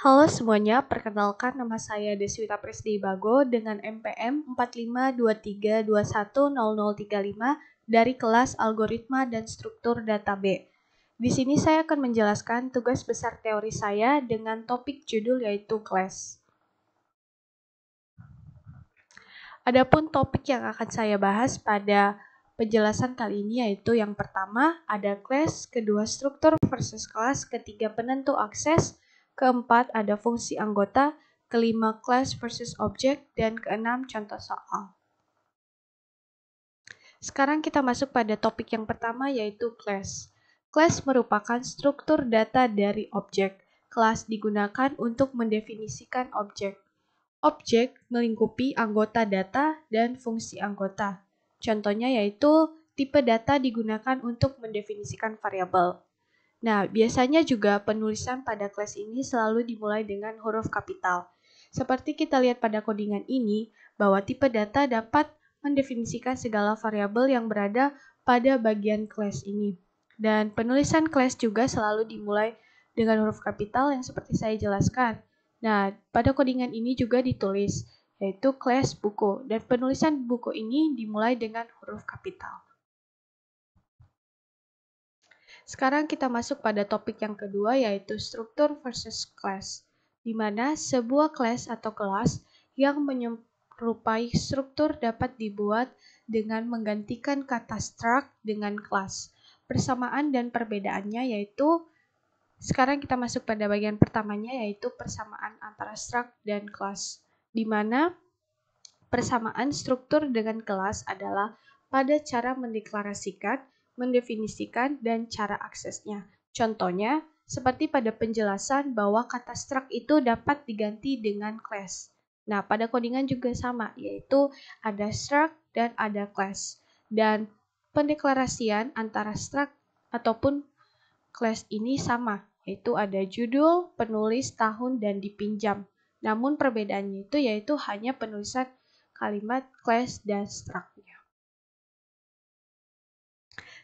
Halo semuanya, perkenalkan nama saya Deswita Prisdibago dengan NPM 4523210035 dari kelas Algoritma dan Struktur Data B. Di sini saya akan menjelaskan tugas besar teori saya dengan topik judul yaitu class. Adapun topik yang akan saya bahas pada penjelasan kali ini yaitu yang pertama ada class, kedua struktur versus class, ketiga penentu akses, keempat ada fungsi anggota, kelima class versus object, dan keenam contoh soal. Sekarang kita masuk pada topik yang pertama yaitu class. Class merupakan struktur data dari objek. Kelas digunakan untuk mendefinisikan objek. Objek melingkupi anggota data dan fungsi anggota. Contohnya yaitu tipe data digunakan untuk mendefinisikan variabel. Nah, biasanya juga penulisan pada kelas ini selalu dimulai dengan huruf kapital. Seperti kita lihat pada codingan ini, bahwa tipe data dapat mendefinisikan segala variabel yang berada pada bagian kelas ini. Dan penulisan kelas juga selalu dimulai dengan huruf kapital yang seperti saya jelaskan. Nah, pada codingan ini juga ditulis, yaitu kelas buku. Dan penulisan buku ini dimulai dengan huruf kapital. Sekarang kita masuk pada topik yang kedua yaitu struktur versus class, di mana sebuah class atau kelas yang menyerupai struktur dapat dibuat dengan menggantikan kata struct dengan class. Persamaan dan perbedaannya yaitu, sekarang kita masuk pada bagian pertamanya yaitu persamaan antara struct dan class, di mana persamaan struktur dengan kelas adalah pada cara mendeklarasikan, mendefinisikan, dan cara aksesnya. Contohnya, seperti pada penjelasan bahwa kata struct itu dapat diganti dengan class. Nah, pada codingan juga sama, yaitu ada struct dan ada class. Dan pendeklarasian antara struct ataupun class ini sama, yaitu ada judul, penulis, tahun, dan dipinjam. Namun perbedaannya itu yaitu hanya penulisan kalimat class dan struct-nya.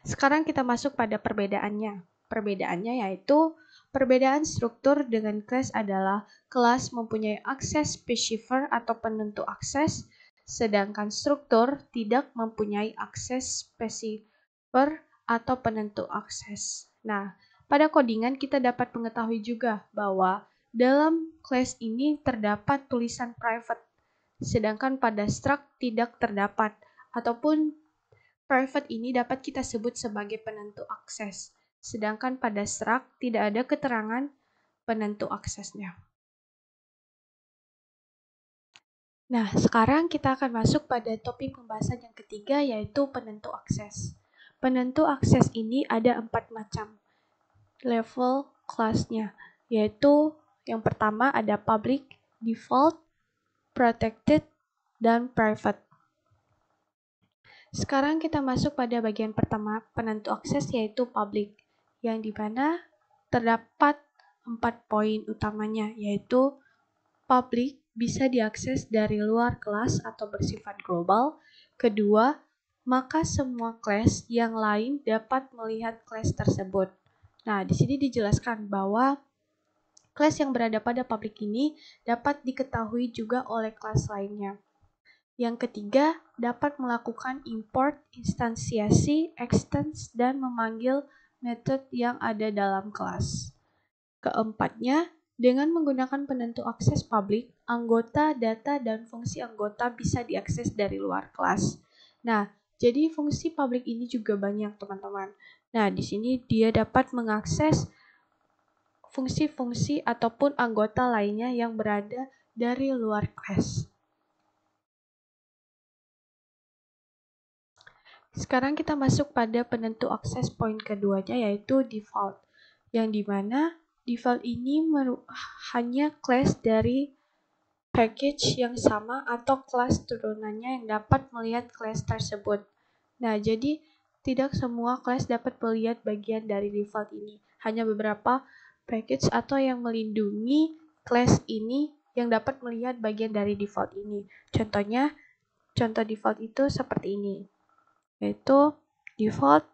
Sekarang kita masuk pada perbedaannya. Perbedaannya yaitu perbedaan struktur dengan class adalah kelas mempunyai akses specifier atau penentu akses, sedangkan struktur tidak mempunyai akses specifier atau penentu akses. Nah, pada codingan kita dapat mengetahui juga bahwa dalam class ini terdapat tulisan private, sedangkan pada struct tidak terdapat, ataupun private ini dapat kita sebut sebagai penentu akses, sedangkan pada struct tidak ada keterangan penentu aksesnya. Nah, sekarang kita akan masuk pada topik pembahasan yang ketiga yaitu penentu akses. Penentu akses ini ada 4 macam level kelasnya, yaitu yang pertama ada public, default, protected, dan private. Sekarang kita masuk pada bagian pertama penentu akses yaitu public, yang dimana terdapat 4 poin utamanya, yaitu public bisa diakses dari luar kelas atau bersifat global. Kedua, maka semua kelas yang lain dapat melihat kelas tersebut. Nah, di sini dijelaskan bahwa kelas yang berada pada public ini dapat diketahui juga oleh kelas lainnya. Yang ketiga, dapat melakukan import, instansiasi, extends, dan memanggil method yang ada dalam kelas. Keempatnya, dengan menggunakan penentu akses publik, anggota, data, dan fungsi anggota bisa diakses dari luar kelas. Nah, jadi fungsi publik ini juga banyak, teman-teman. Nah, di sini dia dapat mengakses fungsi-fungsi ataupun anggota lainnya yang berada dari luar kelas. Sekarang kita masuk pada penentu akses poin keduanya yaitu default, yang dimana default ini hanya kelas dari package yang sama atau kelas turunannya yang dapat melihat kelas tersebut. Nah, jadi tidak semua kelas dapat melihat bagian dari default ini. Hanya beberapa package atau yang melindungi kelas ini yang dapat melihat bagian dari default ini. Contohnya, contoh default itu seperti ini, yaitu default,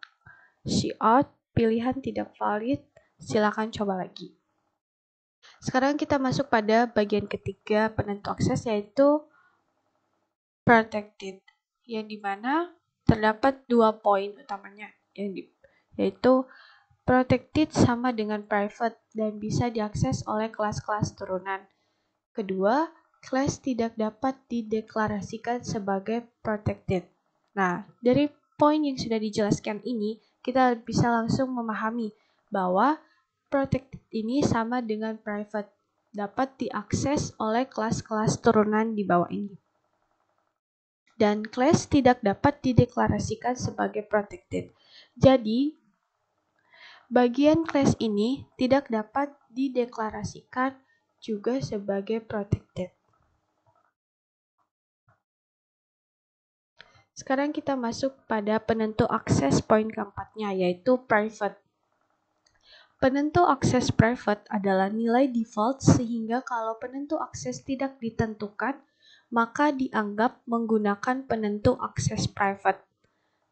cout, pilihan tidak valid, silakan coba lagi. Sekarang kita masuk pada bagian ketiga penentu akses, yaitu protected, yang dimana terdapat 2 poin utamanya, yaitu protected sama dengan private dan bisa diakses oleh kelas-kelas turunan. Kedua, kelas tidak dapat dideklarasikan sebagai protected. Nah, dari poin yang sudah dijelaskan ini, kita bisa langsung memahami bahwa protected ini sama dengan private, dapat diakses oleh kelas-kelas turunan di bawah ini. Dan kelas tidak dapat dideklarasikan sebagai protected. Jadi, bagian kelas ini tidak dapat dideklarasikan juga sebagai protected. Sekarang kita masuk pada penentu akses poin keempatnya, yaitu private. Penentu akses private adalah nilai default sehingga kalau penentu akses tidak ditentukan, maka dianggap menggunakan penentu akses private.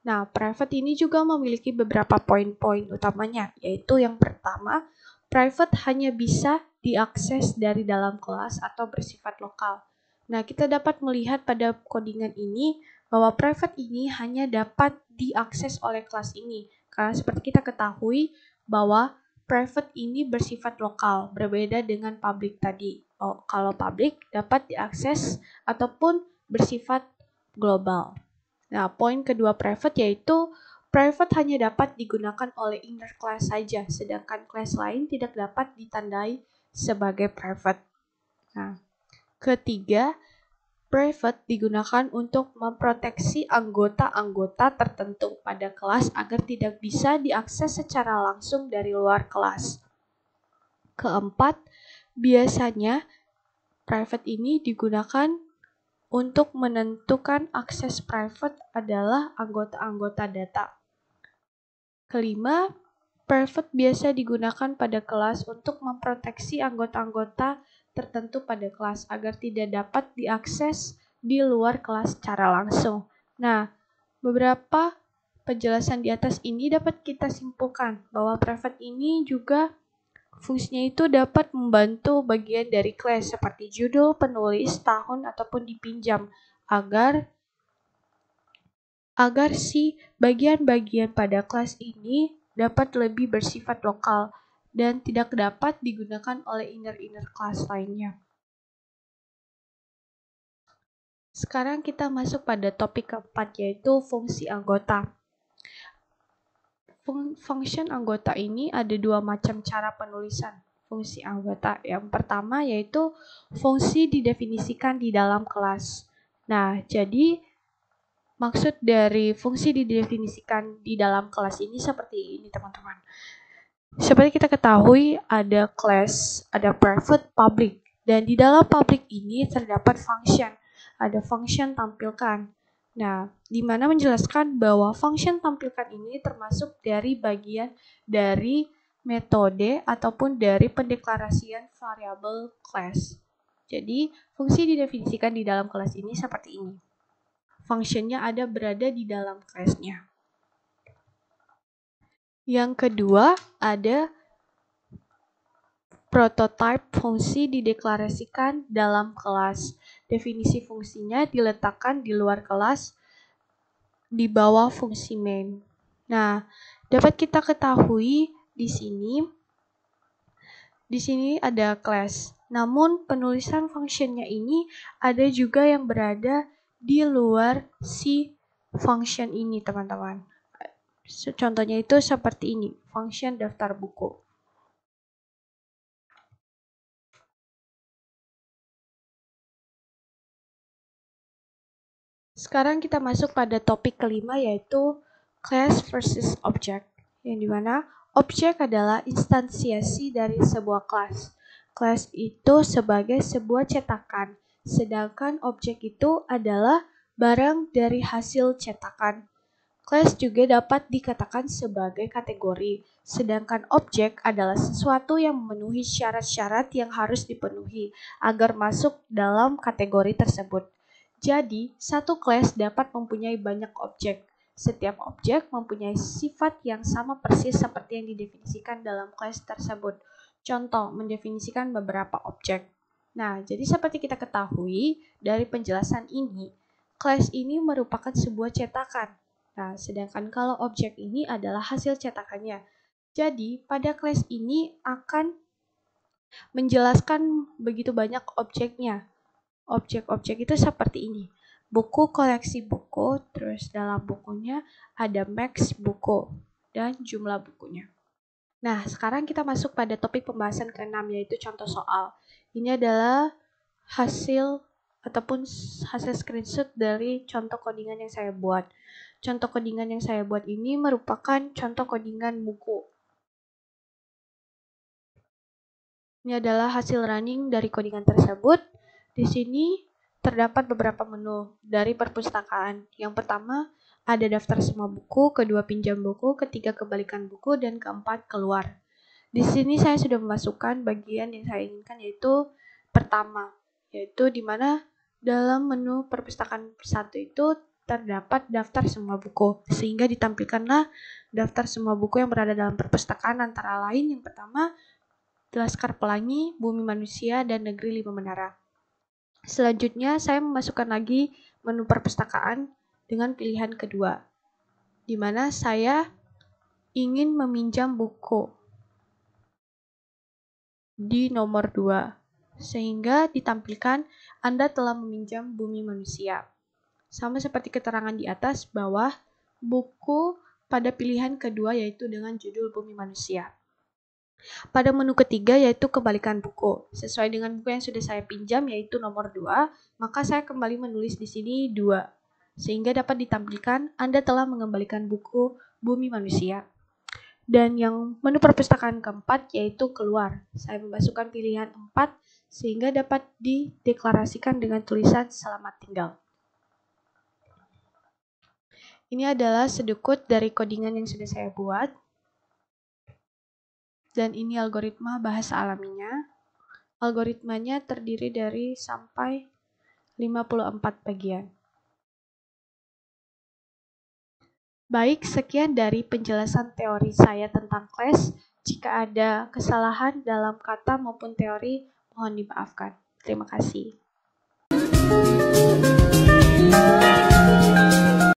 Nah, private ini juga memiliki beberapa poin-poin utamanya, yaitu yang pertama, private hanya bisa diakses dari dalam kelas atau bersifat lokal. Nah, kita dapat melihat pada codingan ini bahwa private ini hanya dapat diakses oleh kelas ini. Karena seperti kita ketahui bahwa private ini bersifat lokal, berbeda dengan public tadi. Kalau public dapat diakses ataupun bersifat global. Nah, poin kedua private yaitu private hanya dapat digunakan oleh inner class saja, sedangkan kelas lain tidak dapat ditandai sebagai private. Nah, ketiga, private digunakan untuk memproteksi anggota-anggota tertentu pada kelas agar tidak bisa diakses secara langsung dari luar kelas. Keempat, biasanya private ini digunakan untuk menentukan akses private adalah anggota-anggota data. Kelima, private biasa digunakan pada kelas untuk memproteksi anggota-anggota tertentu pada kelas agar tidak dapat diakses di luar kelas secara langsung. Nah, beberapa penjelasan di atas ini dapat kita simpulkan bahwa private ini juga fungsinya itu dapat membantu bagian dari kelas seperti judul, penulis, tahun, ataupun dipinjam agar si bagian-bagian pada kelas ini dapat lebih bersifat lokal dan tidak dapat digunakan oleh inner class lainnya. Sekarang kita masuk pada topik keempat, yaitu fungsi anggota. Function anggota ini ada 2 macam cara penulisan fungsi anggota. Yang pertama yaitu fungsi didefinisikan di dalam kelas. Nah, jadi maksud dari fungsi didefinisikan di dalam kelas ini seperti ini, teman-teman. Seperti kita ketahui, ada class, ada private, public. Dan di dalam public ini terdapat function. Ada function tampilkan. Nah, di mana menjelaskan bahwa function tampilkan ini termasuk dari bagian dari metode ataupun dari pendeklarasian variabel class. Jadi, fungsi didefinisikan di dalam kelas ini seperti ini. Fungsinya ada berada di dalam kelasnya. Yang kedua, ada prototype fungsi dideklarasikan dalam kelas. Definisi fungsinya diletakkan di luar kelas di bawah fungsi main. Nah, dapat kita ketahui di sini ada class. Namun penulisan fungsinya ini ada juga yang berada di luar si function ini, teman-teman. Contohnya itu seperti ini, function daftar buku. Sekarang kita masuk pada topik kelima, yaitu class versus object, yang dimana objek adalah instansiasi dari sebuah kelas. Kelas itu sebagai sebuah cetakan, sedangkan objek itu adalah barang dari hasil cetakan. Kelas juga dapat dikatakan sebagai kategori, sedangkan objek adalah sesuatu yang memenuhi syarat-syarat yang harus dipenuhi agar masuk dalam kategori tersebut. Jadi, satu kelas dapat mempunyai banyak objek. Setiap objek mempunyai sifat yang sama persis seperti yang didefinisikan dalam kelas tersebut. Contoh, mendefinisikan beberapa objek. Nah, jadi seperti kita ketahui dari penjelasan ini, kelas ini merupakan sebuah cetakan. Nah, sedangkan kalau objek ini adalah hasil cetakannya. Jadi, pada kelas ini akan menjelaskan begitu banyak objeknya. Objek-objek itu seperti ini. Buku, koleksi buku, terus dalam bukunya ada max buku dan jumlah bukunya. Nah, sekarang kita masuk pada topik pembahasan ke-6, yaitu contoh soal. Ini adalah hasil screenshot dari contoh codingan yang saya buat. Contoh codingan yang saya buat ini merupakan contoh codingan buku. Ini adalah hasil running dari codingan tersebut. Di sini terdapat beberapa menu dari perpustakaan. Yang pertama, ada daftar semua buku, kedua pinjam buku, ketiga kembalikan buku, dan keempat keluar. Di sini saya sudah memasukkan bagian yang saya inginkan, yaitu pertama, yaitu di mana dalam menu perpustakaan satu itu terdapat daftar semua buku, sehingga ditampilkanlah daftar semua buku yang berada dalam perpustakaan, antara lain yang pertama, Laskar Pelangi, Bumi Manusia, dan Negeri Lima Menara. Selanjutnya, saya memasukkan lagi menu perpustakaan dengan pilihan kedua, di mana saya ingin meminjam buku di nomor 2, sehingga ditampilkan Anda telah meminjam Bumi Manusia. Sama seperti keterangan di atas, bawah buku pada pilihan kedua yaitu dengan judul Bumi Manusia. Pada menu ketiga yaitu kembalikan buku. Sesuai dengan buku yang sudah saya pinjam yaitu nomor 2, maka saya kembali menulis di sini 2. Sehingga dapat ditampilkan Anda telah mengembalikan buku Bumi Manusia. Dan yang menu perpustakaan keempat yaitu keluar. Saya memasukkan pilihan 4 sehingga dapat dideklarasikan dengan tulisan selamat tinggal. Ini adalah sedikit dari codingan yang sudah saya buat. Dan ini algoritma bahasa alaminya. Algoritmanya terdiri dari sampai 54 bagian. Baik, sekian dari penjelasan teori saya tentang kelas. Jika ada kesalahan dalam kata maupun teori, mohon dimaafkan. Terima kasih.